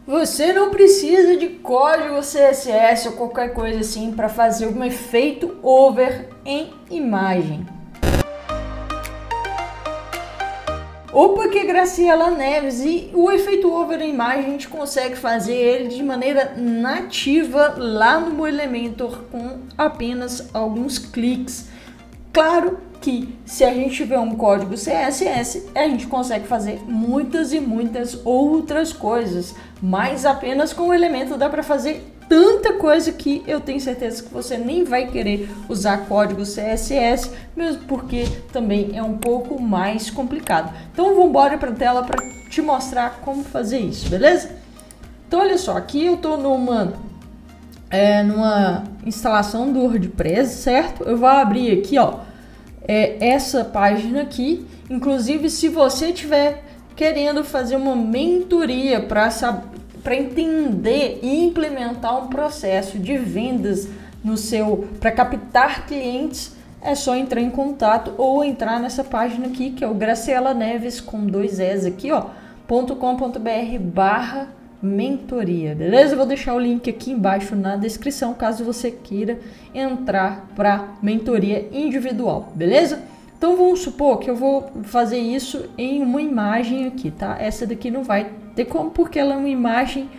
Você não precisa de código CSS ou qualquer coisa assim para fazer um efeito over em imagem. Opa, que Graciela Neves, e o efeito over em imagem a gente consegue fazer ele de maneira nativa lá no Elementor com apenas alguns cliques. Claro que se a gente tiver um código CSS, a gente consegue fazer muitas e muitas outras coisas, mas apenas com o Elementor dá para fazer tanta coisa que eu tenho certeza que você nem vai querer usar código CSS, mesmo porque também é um pouco mais complicado. Então vamos embora para a tela para te mostrar como fazer isso, beleza? Então olha só, aqui eu estou numa instalação do WordPress, certo? Eu vou abrir aqui, ó, essa página aqui. Inclusive, se você estiver querendo fazer uma mentoria para entender e implementar um processo de vendas para captar clientes, é só entrar em contato ou entrar nessa página aqui, que é o Graciela Neves com 2 Es aqui, ó, .com.br/mentoria, beleza? Eu vou deixar o link aqui embaixo na descrição, caso você queira entrar para mentoria individual, beleza? Então vamos supor que eu vou fazer isso em uma imagem aqui, tá? Essa daqui não vai ter como, porque ela é uma imagem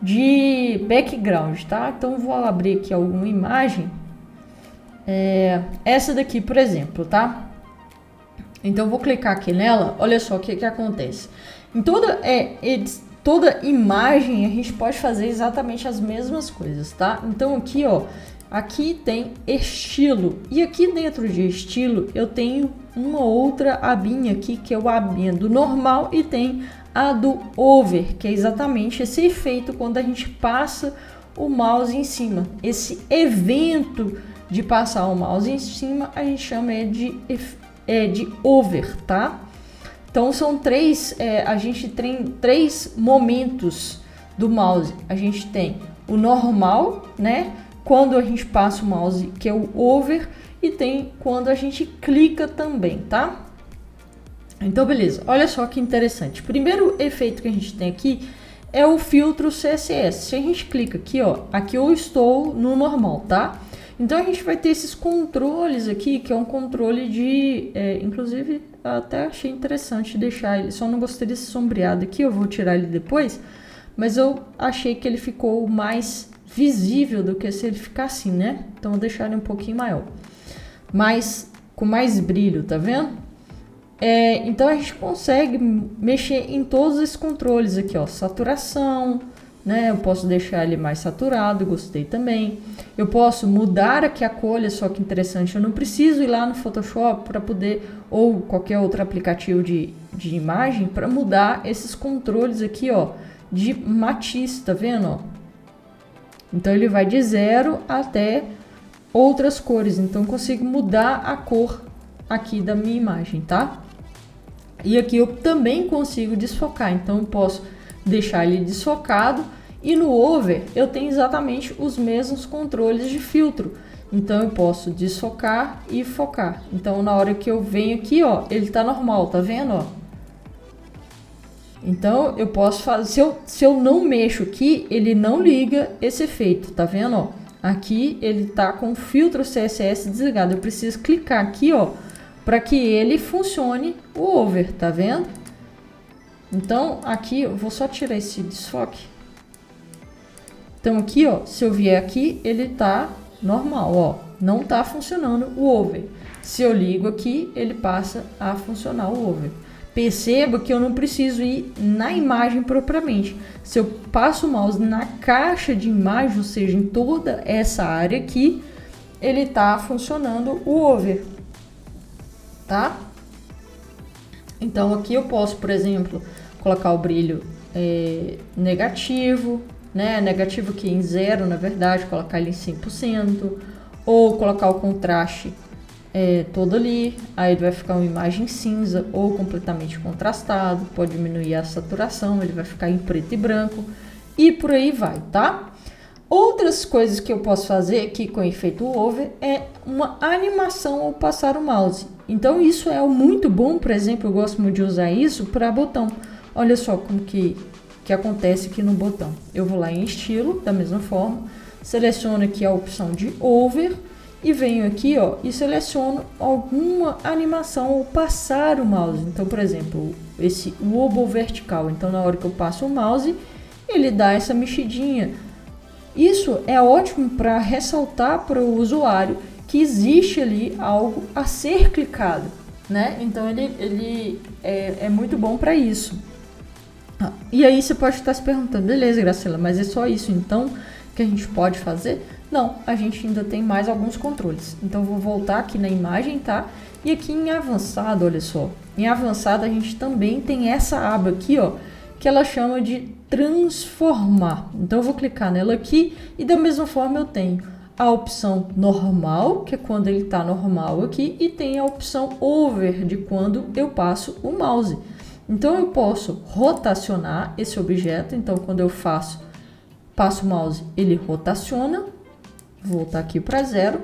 de background, tá? Então vou abrir aqui alguma imagem, essa daqui, por exemplo, tá? Então vou clicar aqui nela, olha só o que acontece. Em toda imagem a gente pode fazer exatamente as mesmas coisas, tá? Então aqui, ó, aqui tem estilo, e aqui dentro de estilo eu tenho uma outra abinha aqui, que é o abinha do normal, e tem a do over, que é exatamente esse efeito quando a gente passa o mouse em cima. Esse evento de passar o mouse em cima a gente chama de over, tá? Então são a gente tem 3 momentos do mouse. A gente tem o normal, né? Quando a gente passa o mouse, que é o over, e tem quando a gente clica também, tá? Então, beleza. Olha só que interessante. O primeiro efeito que a gente tem aqui é o filtro CSS. Se a gente clica aqui, ó, aqui eu estou no normal, tá? Então, a gente vai ter esses controles aqui, que é um controle de... inclusive, eu até achei interessante deixar ele. Só não gostei desse sombreado aqui, eu vou tirar ele depois. Mas eu achei que ele ficou mais visível do que se ele ficar assim, né? Então, eu vou deixar ele um pouquinho maior. Com mais brilho, tá vendo? Então, a gente consegue mexer em todos esses controles aqui, ó. Saturação, né? Eu posso deixar ele mais saturado, gostei também. Eu posso mudar aqui a cor, olha só que interessante. Eu não preciso ir lá no Photoshop para poder, ou qualquer outro aplicativo de imagem, para mudar esses controles aqui, ó, de matiz, tá vendo, ó? Então ele vai de 0 até outras cores, então eu consigo mudar a cor aqui da minha imagem, tá? E aqui eu também consigo desfocar, então eu posso deixar ele desfocado, e no over eu tenho exatamente os mesmos controles de filtro, então eu posso desfocar e focar. Então na hora que eu venho aqui, ó, ele tá normal, tá vendo, ó? Então eu posso fazer, se eu não mexo aqui, ele não liga esse efeito, tá vendo, ó? Aqui ele tá com o filtro CSS desligado, eu preciso clicar aqui, ó, para que ele funcione o over, tá vendo? Então aqui eu vou só tirar esse desfoque. Então aqui, ó, se eu vier aqui, ele tá normal, ó, não tá funcionando o over. Se eu ligo aqui, ele passa a funcionar o over. Perceba que eu não preciso ir na imagem propriamente. Se eu passo o mouse na caixa de imagem, ou seja, em toda essa área aqui, ele tá funcionando o over, tá? Então aqui eu posso, por exemplo, colocar o brilho negativo, né? Negativo aqui em 0, na verdade, colocar ele em 100%, ou colocar o contraste todo ali, aí ele vai ficar uma imagem cinza ou completamente contrastado, pode diminuir a saturação, ele vai ficar em preto e branco e por aí vai, tá? Outras coisas que eu posso fazer aqui com efeito over é uma animação ao passar o mouse. Então isso é muito bom, por exemplo, eu gosto muito de usar isso para botão. Olha só como que que acontece aqui no botão? Eu vou lá em estilo, da mesma forma, seleciono aqui a opção de over e venho aqui, ó, e seleciono alguma animação ou passar o mouse. Então, por exemplo, esse wobble vertical. Então, na hora que eu passo o mouse, ele dá essa mexidinha. Isso é ótimo para ressaltar para o usuário que existe ali algo a ser clicado, né? Então, ele é muito bom para isso. E aí você pode estar se perguntando, beleza, Graciela, mas é só isso então que a gente pode fazer? Não, a gente ainda tem mais alguns controles. Então, vou voltar aqui na imagem, tá? E aqui em avançado, olha só. Em avançado, a gente também tem essa aba aqui, ó, que ela chama de transformar. Então, eu vou clicar nela aqui e da mesma forma eu tenho a opção normal, que é quando ele está normal aqui, e tem a opção over, de quando eu passo o mouse. Então, eu posso rotacionar esse objeto. Então, quando eu passo o mouse, ele rotaciona. Vou voltar aqui para 0.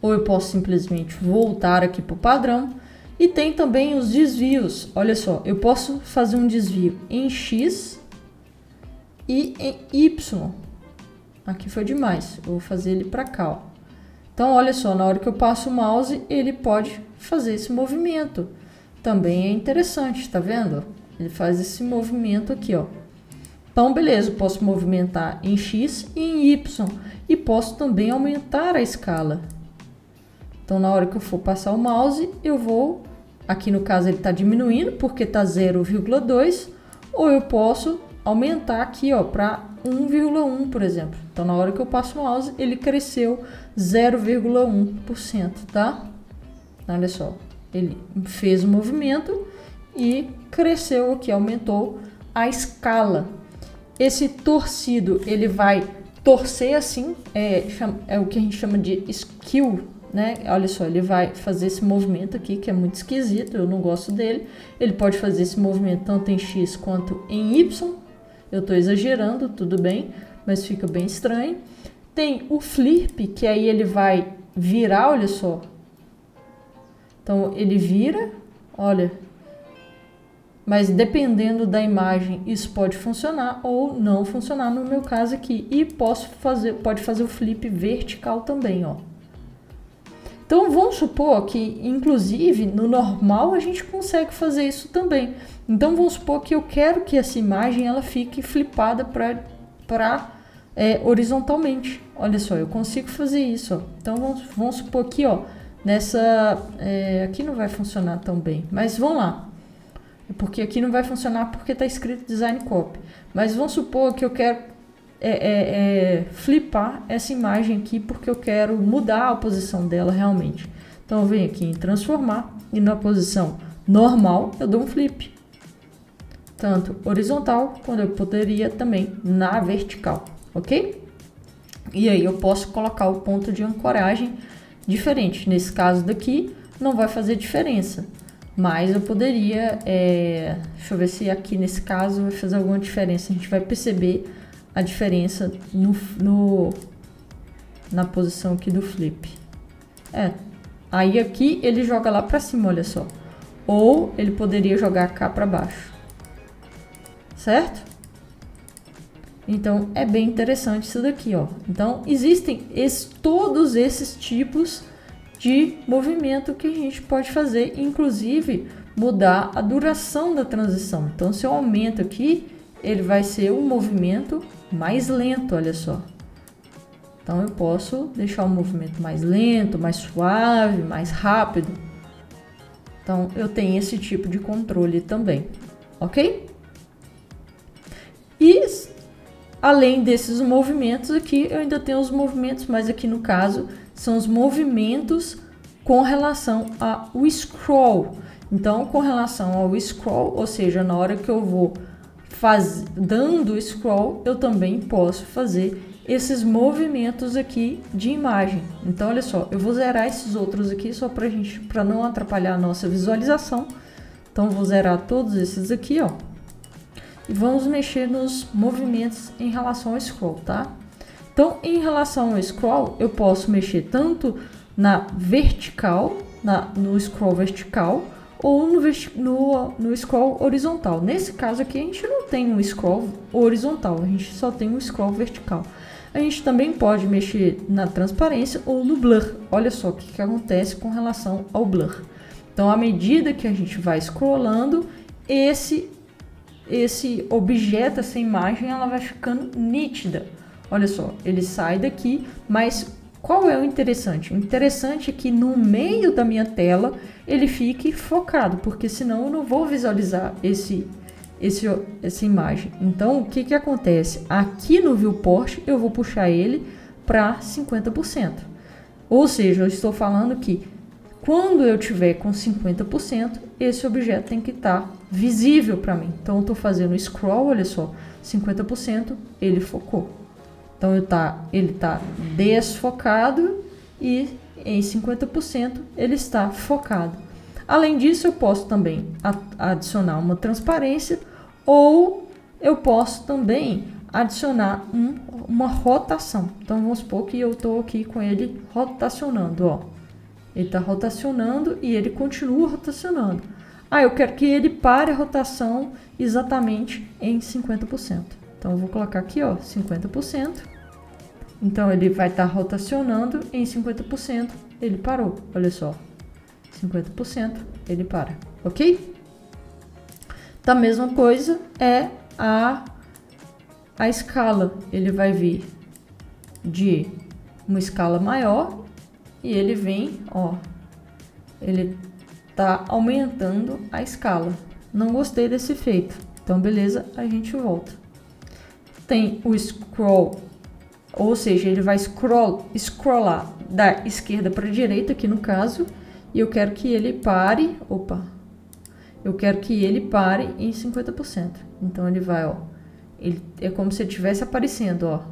Ou eu posso simplesmente voltar aqui para o padrão. E tem também os desvios. Olha só, eu posso fazer um desvio em X e em Y. Aqui foi demais. Eu vou fazer ele para cá, ó. Então, olha só, na hora que eu passo o mouse, ele pode fazer esse movimento. Também é interessante, tá vendo? Ele faz esse movimento aqui, ó. Então, beleza, eu posso movimentar em X e em Y. E posso também aumentar a escala. Então, na hora que eu for passar o mouse, eu vou... Aqui no caso ele está diminuindo, porque está 0,2. Ou eu posso aumentar aqui, ó, para 1,1, por exemplo. Então, na hora que eu passo o mouse, ele cresceu 0,1%, tá? Olha só. Ele fez o movimento e cresceu aqui, aumentou a escala. Esse torcido, ele vai torcer assim, é o que a gente chama de skew, né? Olha só, ele vai fazer esse movimento aqui, que é muito esquisito, eu não gosto dele. Ele pode fazer esse movimento tanto em X quanto em Y. Eu estou exagerando, tudo bem, mas fica bem estranho. Tem o flip, que aí ele vai virar, olha só. Então, ele vira, olha. Mas dependendo da imagem, isso pode funcionar ou não funcionar no meu caso aqui. E pode fazer o flip vertical também, ó. Então, vamos supor que, inclusive, no normal a gente consegue fazer isso também. Então, vamos supor que eu quero que essa imagem ela fique flipada para horizontalmente. Olha só, eu consigo fazer isso, ó. Então, vamos supor aqui, ó, aqui não vai funcionar tão bem, mas vamos lá. Porque aqui não vai funcionar porque está escrito Design Copy. Mas vamos supor que eu quero flipar essa imagem aqui porque eu quero mudar a posição dela realmente. Então eu venho aqui em transformar e na posição normal eu dou um flip. Tanto horizontal quanto eu poderia também na vertical, ok? E aí eu posso colocar o ponto de ancoragem diferente. Nesse caso daqui não vai fazer diferença. Mas eu poderia, deixa eu ver se aqui nesse caso vai fazer alguma diferença. A gente vai perceber a diferença na posição aqui do flip. Aí aqui ele joga lá para cima, olha só. Ou ele poderia jogar cá para baixo. Certo? Então é bem interessante isso daqui, ó. Então existem todos esses tipos de movimento que a gente pode fazer, inclusive mudar a duração da transição. Então, se eu aumento aqui, ele vai ser um movimento mais lento, olha só. Então, eu posso deixar o movimento mais lento, mais suave, mais rápido. Então, eu tenho esse tipo de controle também, ok? E, além desses movimentos aqui, eu ainda tenho os movimentos, mas aqui no caso são os movimentos com relação ao scroll. Então, com relação ao scroll, ou seja, na hora que eu vou dando o scroll, eu também posso fazer esses movimentos aqui de imagem. Então, olha só, eu vou zerar esses outros aqui só para não atrapalhar a nossa visualização. Então, vou zerar todos esses aqui, ó. E vamos mexer nos movimentos em relação ao scroll, tá? Então, em relação ao scroll, eu posso mexer tanto na vertical, no scroll vertical, ou no scroll horizontal. Nesse caso aqui, a gente não tem um scroll horizontal, a gente só tem um scroll vertical. A gente também pode mexer na transparência ou no blur. Olha só o que acontece com relação ao blur. Então, à medida que a gente vai scrollando, esse objeto, essa imagem, ela vai ficando nítida. Olha só, ele sai daqui, mas qual é o interessante? O interessante é que no meio da minha tela ele fique focado, porque senão eu não vou visualizar essa imagem. Então, o que acontece? Aqui no viewport eu vou puxar ele para 50%. Ou seja, eu estou falando que quando eu tiver com 50%, esse objeto tem que estar visível para mim. Então, eu estou fazendo scroll, olha só, 50%, ele focou. Então, ele está desfocado e em 50% ele está focado. Além disso, eu posso também adicionar uma transparência ou eu posso também adicionar uma rotação. Então, vamos supor que eu estou aqui com ele rotacionando, ó. Ele está rotacionando e ele continua rotacionando. Eu quero que ele pare a rotação exatamente em 50%. Então, eu vou colocar aqui, ó, 50%. Então, ele vai estar rotacionando em 50%. Ele parou, olha só. 50%, ele para, ok? Da mesma coisa é a escala. Ele vai vir de uma escala maior e ele vem, ó, ele tá aumentando a escala. Não gostei desse efeito. Então, beleza, a gente volta. Tem o scroll, ou seja, ele vai scrollar da esquerda para a direita, aqui no caso, e eu quero que ele pare, eu quero que ele pare em 50%. Então, ele vai, ó, é como se ele estivesse aparecendo, ó.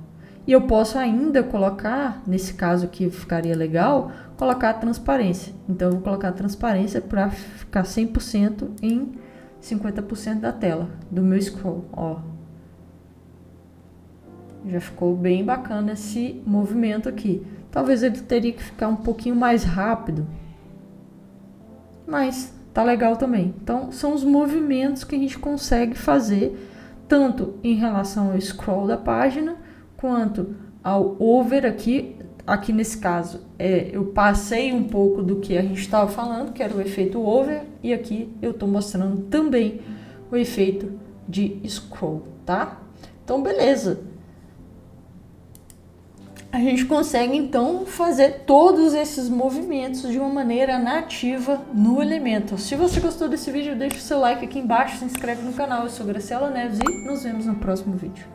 E eu posso ainda colocar, nesse caso aqui ficaria legal, colocar a transparência. Então, eu vou colocar a transparência para ficar 100% em 50% da tela, do meu scroll, ó. Já ficou bem bacana esse movimento aqui. Talvez ele teria que ficar um pouquinho mais rápido, mas tá legal também. Então, são os movimentos que a gente consegue fazer, tanto em relação ao scroll da página, quanto ao over aqui. Aqui nesse caso, eu passei um pouco do que a gente estava falando, que era o efeito over, e aqui eu estou mostrando também o efeito de scroll, tá? Então, beleza. A gente consegue, então, fazer todos esses movimentos de uma maneira nativa no Elementor. Se você gostou desse vídeo, deixa o seu like aqui embaixo, se inscreve no canal. Eu sou Graciela Neves e nos vemos no próximo vídeo.